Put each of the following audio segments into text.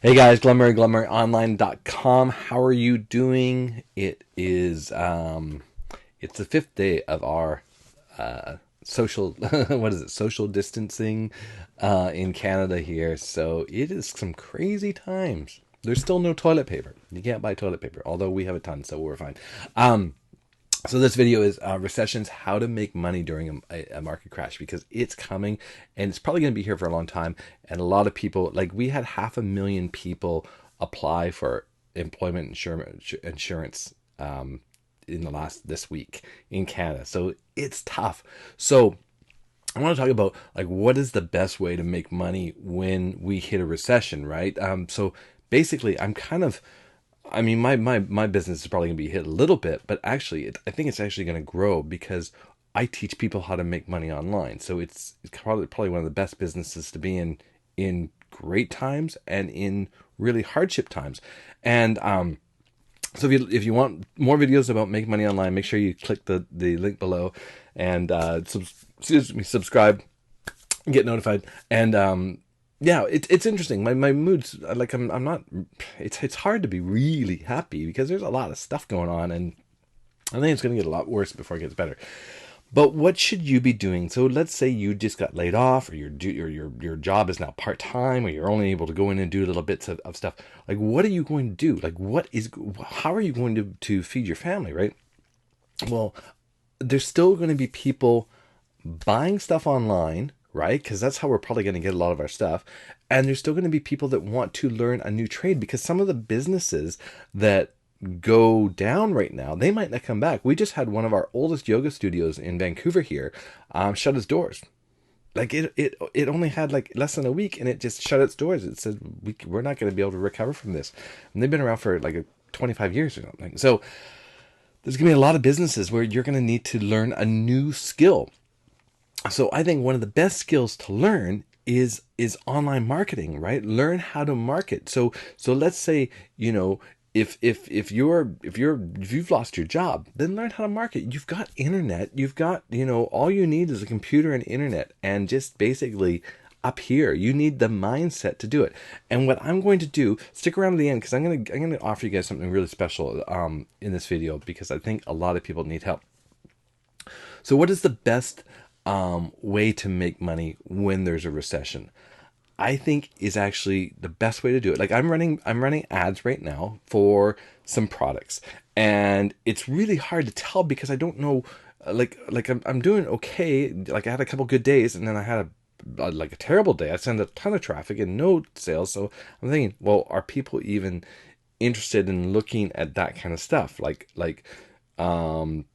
Hey guys, GlenMurray, How are you doing? It's the fifth day of our social what is it? Social distancing in Canada here. So it is some crazy times. There's still no toilet paper. You can't buy toilet paper, although we have a ton, so we're fine. So this video is recessions, how to make money during a market crash, because it's coming and it's probably going to be here for a long time. And a lot of people, like we had 500,000 people apply for employment insurance in this week in Canada. So it's tough. So I want to talk about like what is the best way to make money when we hit a recession, right? So basically, I mean, my business is probably going to be hit a little bit, but actually, I think it's actually going to grow because I teach people how to make money online. So it's probably one of the best businesses to be in great times and in really hardship times. And so if you want more videos about making money online, make sure you click the link below and subscribe, get notified, and yeah, it's interesting. My moods, like I'm not. It's hard to be really happy because there's a lot of stuff going on, and I think it's going to get a lot worse before it gets better. But what should you be doing? So let's say you just got laid off, or your job is now part time, or you're only able to go in and do little bits of stuff. Like, what are you going to do? Like, how are you going to feed your family, right? Well, there's still going to be people buying stuff online, right? Because that's how we're probably going to get a lot of our stuff. And there's still going to be people that want to learn a new trade, because some of the businesses that go down right now, they might not come back. We just had one of our oldest yoga studios in Vancouver here shut its doors. Like it only had like less than a week and it just shut its doors. It said we're not going to be able to recover from this. And they've been around for like 25 years or something. So there's going to be a lot of businesses where you're going to need to learn a new skill. So I think one of the best skills to learn is online marketing, right? Learn how to market. So let's say, if you've lost your job, then learn how to market. You've got internet, you've got, all you need is a computer and internet, and just basically up here you need the mindset to do it. And what I'm going to do, stick around to the end, because I'm going to offer you guys something really special in this video, because I think a lot of people need help. So what is the best way to make money when there's a recession? I think is actually the best way to do it. Like I'm running ads right now for some products, and it's really hard to tell because I don't know. I'm doing okay. Like I had a couple good days, and then I had a terrible day. I sent a ton of traffic and no sales. So I'm thinking, well, are people even interested in looking at that kind of stuff? Um,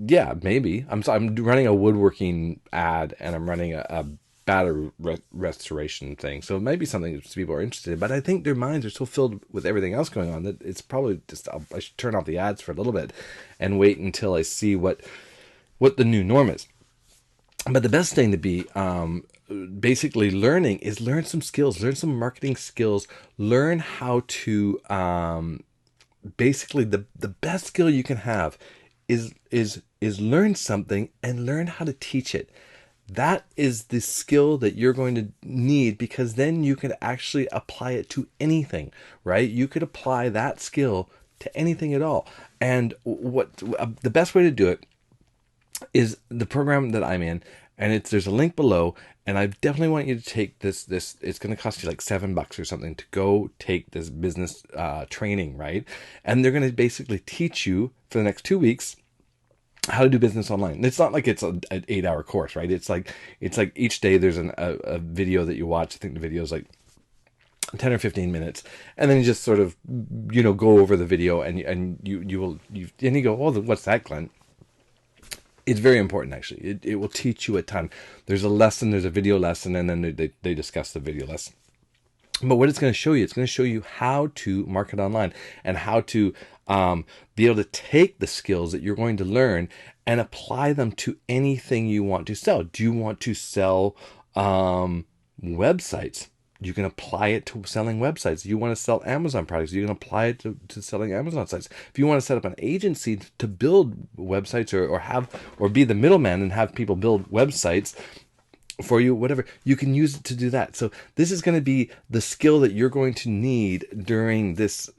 yeah, maybe. I'm running a woodworking ad, and I'm running a battery restoration thing. So it might be something that people are interested in, but I think their minds are so filled with everything else going on that it's probably just I should turn off the ads for a little bit and wait until I see what the new norm is. But the best thing to be basically learning is learn some skills, learn some marketing skills, learn how to basically the best skill you can have is learn something and learn how to teach it. That is the skill that you're going to need, because then you can actually apply it to anything, right? You could apply that skill to anything at all. And the best way to do it is the program that I'm in, and there's a link below, and I definitely want you to take this it's going to cost you like $7 or something to go take this business training, right? And they're going to basically teach you for the next 2 weeks how to do business online. It's not like it's an 8-hour course, right? It's like each day there's a video that you watch. I think the video is like 10 or 15 minutes, and then you just sort of go over the video, and you go, oh, what's that, Glenn? It's very important, actually. It will teach you a ton. There's a lesson, there's a video lesson, and then they discuss the video lesson. But what it's going to show you, it's going to show you how to market online and how to be able to take the skills that you're going to learn and apply them to anything you want to sell. Do you want to sell websites? You can apply it to selling websites. You want to sell Amazon products, you can apply it to selling Amazon sites. If you want to set up an agency to build websites or be the middleman and have people build websites for you, whatever, you can use it to do that. So this is going to be the skill that you're going to need during this,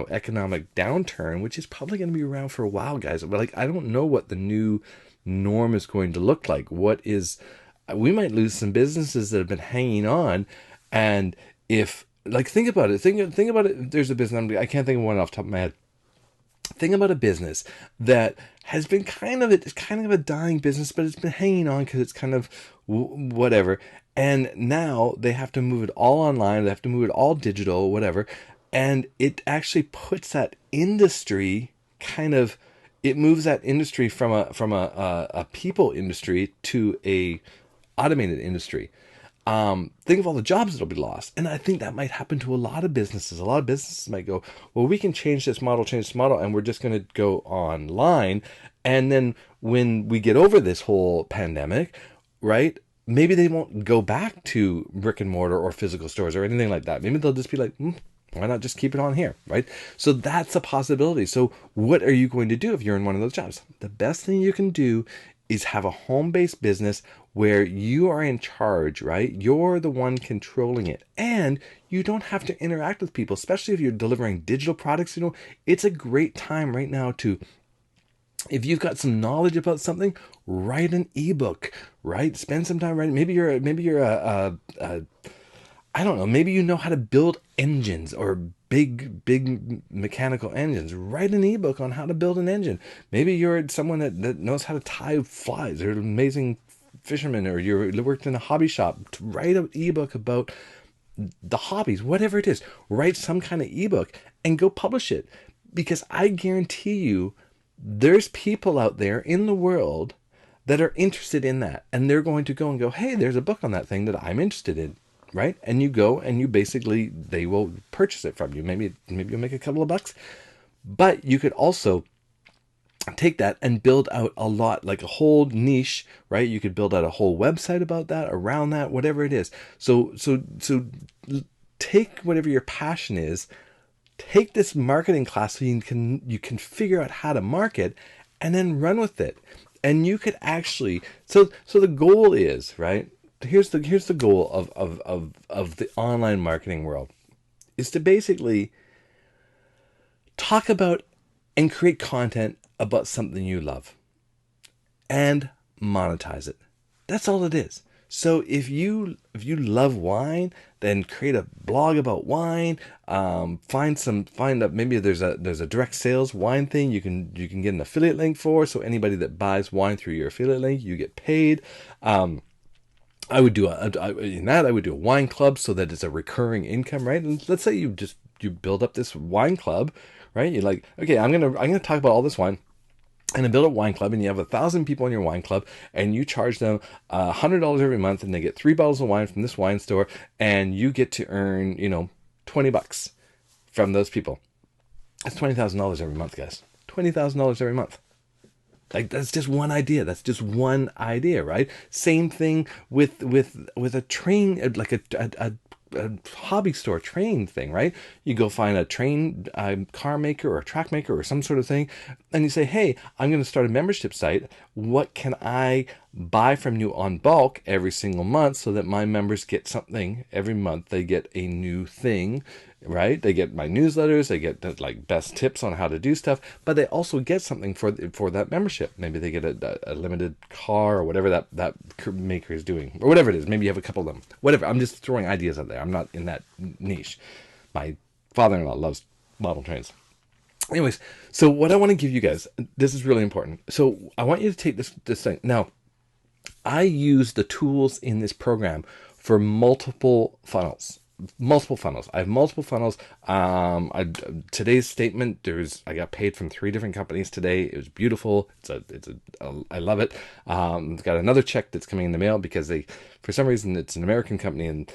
economic downturn, which is probably going to be around for a while, guys. But like, I don't know what the new norm is going to look like. We might lose some businesses that have been hanging on. And if, like, think about it, think about it. There's a business, I can't think of one off the top of my head. Think about a business that has been it's kind of a dying business, but it's been hanging on because it's kind of whatever. And now they have to move it all online. They have to move it all digital, whatever. And it actually puts that industry it moves that industry from a people industry to a automated industry. Think of all the jobs that'll be lost. And I think that might happen to a lot of businesses. A lot of businesses might go, well, we can change this model, and we're just going to go online. And then when we get over this whole pandemic, right, maybe they won't go back to brick and mortar or physical stores or anything like that. Maybe they'll just be like, why not just keep it on here, right? So that's a possibility. So what are you going to do if you're in one of those jobs? The best thing you can do is have a home-based business where you are in charge, right? You're the one controlling it. And you don't have to interact with people, especially if you're delivering digital products. It's a great time right now to, if you've got some knowledge about something, write an ebook, right? Spend some time writing. Maybe you're I don't know, maybe you know how to build engines or big mechanical engines. Write an ebook on how to build an engine. Maybe you're someone that knows how to tie flies. You're an amazing fisherman, or you worked in a hobby shop. To write an ebook about the hobbies, whatever it is. Write some kind of ebook and go publish it. Because I guarantee you, there's people out there in the world that are interested in that. And they're going to go and go, hey, there's a book on that thing that I'm interested in. Right? And you go and they will purchase it from you. Maybe you'll make a couple of bucks, but you could also take that and build out a lot, like a whole niche, right? You could build out a whole website about that, around that, whatever it is. So take whatever your passion is, take this marketing class so you can figure out how to market, and then run with it. And you could actually, so the goal is, right? Here's the goal of the online marketing world, is to basically talk about and create content about something you love and monetize it. That's all it is. So if you love wine, then create a blog about wine. Maybe there's a direct sales wine thing you can get an affiliate link for. So anybody that buys wine through your affiliate link, you get paid. I would do a wine club so that it's a recurring income, right? And let's say you build up this wine club, right? You're like, okay, I'm gonna talk about all this wine, and then build a wine club, and you have 1,000 people in your wine club, and you charge them $100 every month, and they get 3 bottles of wine from this wine store, and you get to earn $20 from those people. That's $20,000 every month, guys. $20,000 every month. Like, that's just one idea. Right? Same thing with a train, like a hobby store train thing, right? You go find a train car maker or a track maker or some sort of thing, and you say, hey, I'm going to start a membership site. What can I buy from you on bulk every single month so that my members get something every month? They get a new thing, right? They get my newsletters, they get like best tips on how to do stuff, but they also get something for that membership. Maybe they get a limited car or whatever that maker is doing, or whatever it is. Maybe you have a couple of them. Whatever. I'm just throwing ideas out there. I'm not in that niche. My father-in-law loves model trains. Anyways, so what I want to give you guys, this is really important. So I want you to take this thing. Now, I use the tools in this program for multiple funnels. I have multiple funnels. Today's statement, I got paid from 3 different companies today. It was beautiful. I love it. Got another check that's coming in the mail because for some reason, it's an American company, and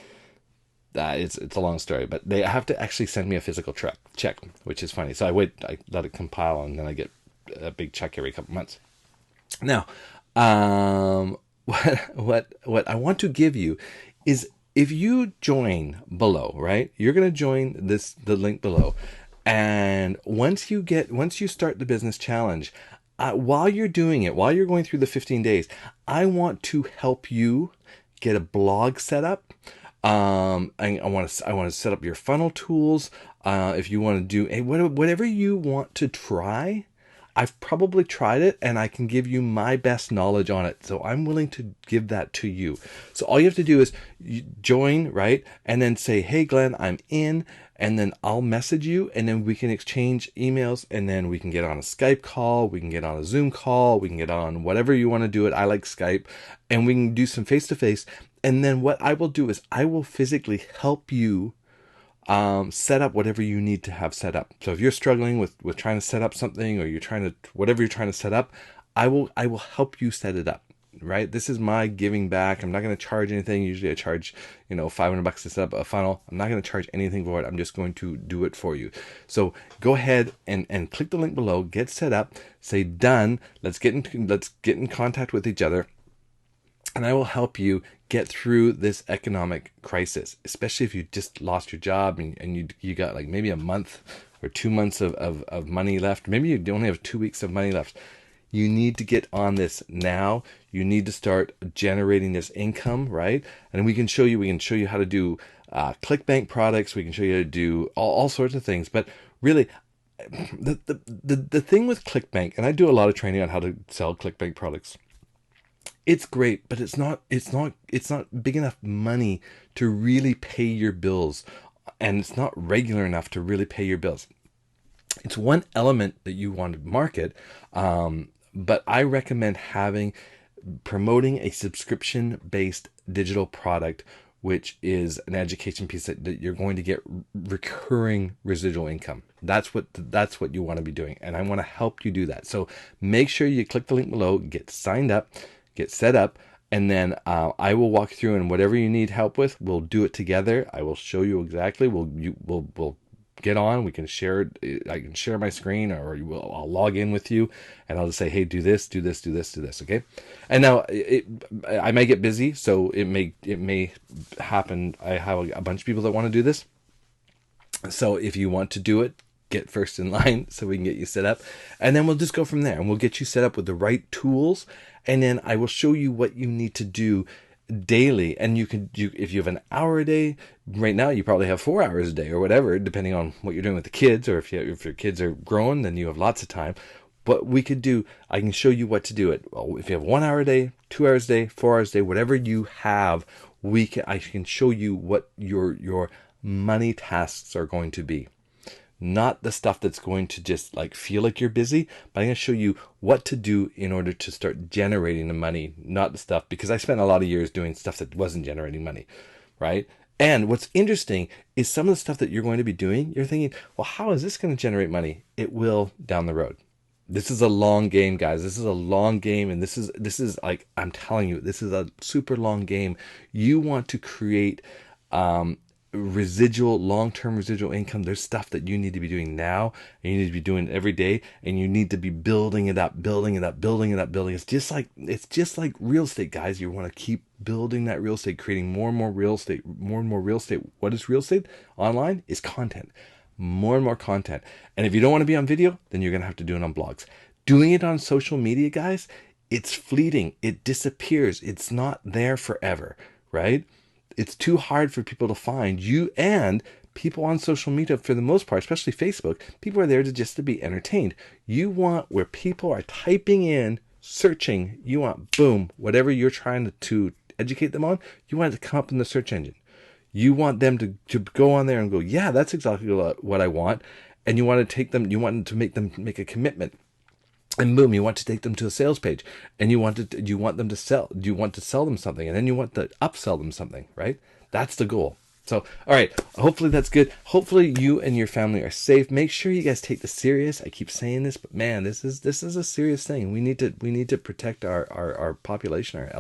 it's a long story, but they have to actually send me a physical check, which is funny. So I let it compile, and then I get a big check every couple months. Now, what I want to give you is, if you join below, right, you're going to join the link below. And once you start the business challenge, while you're doing it, while you're going through the 15 days, I want to help you get a blog set up. I want to set up your funnel tools. If you want to do whatever you want to try, I've probably tried it and I can give you my best knowledge on it. So I'm willing to give that to you. So all you have to do is join, right? And then say, hey, Glenn, I'm in. And then I'll message you and then we can exchange emails and then we can get on a Skype call. We can get on a Zoom call. We can get on whatever you want to do it. I like Skype, and we can do some face-to-face. And then what I will do is I will physically help you set up whatever you need to have set up. So if you're struggling with trying to set up something, or you're trying to, whatever you're trying to set up, I will help you set it up, right? This is my giving back. I'm not going to charge anything. Usually I charge, $500 to set up a funnel. I'm not going to charge anything for it. I'm just going to do it for you. So go ahead and click the link below, get set up, say done. Let's get in contact with each other. And I will help you get through this economic crisis, especially if you just lost your job and you got like maybe a month or 2 months of money left. Maybe you only have 2 weeks of money left. You need to get on this now. You need to start generating this income, right? And we can show you how to do ClickBank products. We can show you how to do all sorts of things. But really, the thing with ClickBank, and I do a lot of training on how to sell ClickBank products. It's great, but it's not big enough money to really pay your bills, and it's not regular enough to really pay your bills. It's one element that you want to market, but I recommend promoting a subscription-based digital product, which is an education piece that you're going to get recurring residual income. That's what you want to be doing, and I want to help you do that. So make sure you click the link below, get signed up, get set up, and then I will walk through, and whatever you need help with, we'll do it together. I will show you exactly. We'll get on. We can share. I can share my screen, or I'll log in with you, and I'll just say, hey, do this, do this, do this, do this. Okay. And now I may get busy, so it may happen. I have a bunch of people that want to do this. So if you want to do it, get first in line so we can get you set up, and then we'll just go from there, and we'll get you set up with the right tools. And then I will show you what you need to do daily. And if you have an hour a day, right now you probably have 4 hours a day or whatever, depending on what you're doing with the kids, or if your kids are grown, then you have lots of time. But I can show you what to do. If you have 1 hour a day, 2 hours a day, 4 hours a day, whatever you have, I can show you what your money tasks are going to be. Not the stuff that's going to just like feel like you're busy, but I'm going to show you what to do in order to start generating the money, not the stuff, because I spent a lot of years doing stuff that wasn't generating money, right? And what's interesting is some of the stuff that you're going to be doing, you're thinking, well, how is this going to generate money? It will down the road. This is a long game, guys. This is a long game, and this is like, I'm telling you, this is a super long game. You want to create long-term residual income. There's stuff that you need to be doing now, and you need to be doing it every day, and you need to be building it up. It's just like real estate, guys. You want to keep building that real estate, creating more and more real estate. What is real estate? Online is content. More and more content. And if you don't want to be on video, then you're going to have to do it on blogs. Doing it on social media, guys, it's fleeting. It disappears. It's not there forever, right? It's too hard for people to find you, and people on social media, for the most part, especially Facebook, people are there to be entertained. You want where people are typing in, searching, you want, boom, whatever you're trying to educate them on, you want it to come up in the search engine. You want them to go on there and go, yeah, that's exactly what I want. And you want to make them make a commitment. And boom, you want to take them to a sales page, and you want them to sell. You want to sell them something, and then you want to upsell them something, right? That's the goal. So, all right, hopefully that's good. Hopefully you and your family are safe. Make sure you guys take this serious. I keep saying this, but man, this is a serious thing. We need to protect our population,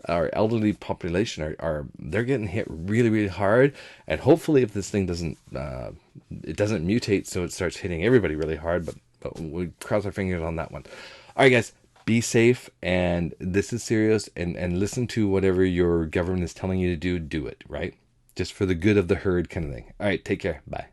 our elderly population. They're getting hit really, really hard. And hopefully, if this thing doesn't mutate, so it starts hitting everybody really hard, but we cross our fingers on that one. All right, guys, be safe, and this is serious, and listen to whatever your government is telling you to do it, right? Just for the good of the herd kind of thing. All right, take care. Bye.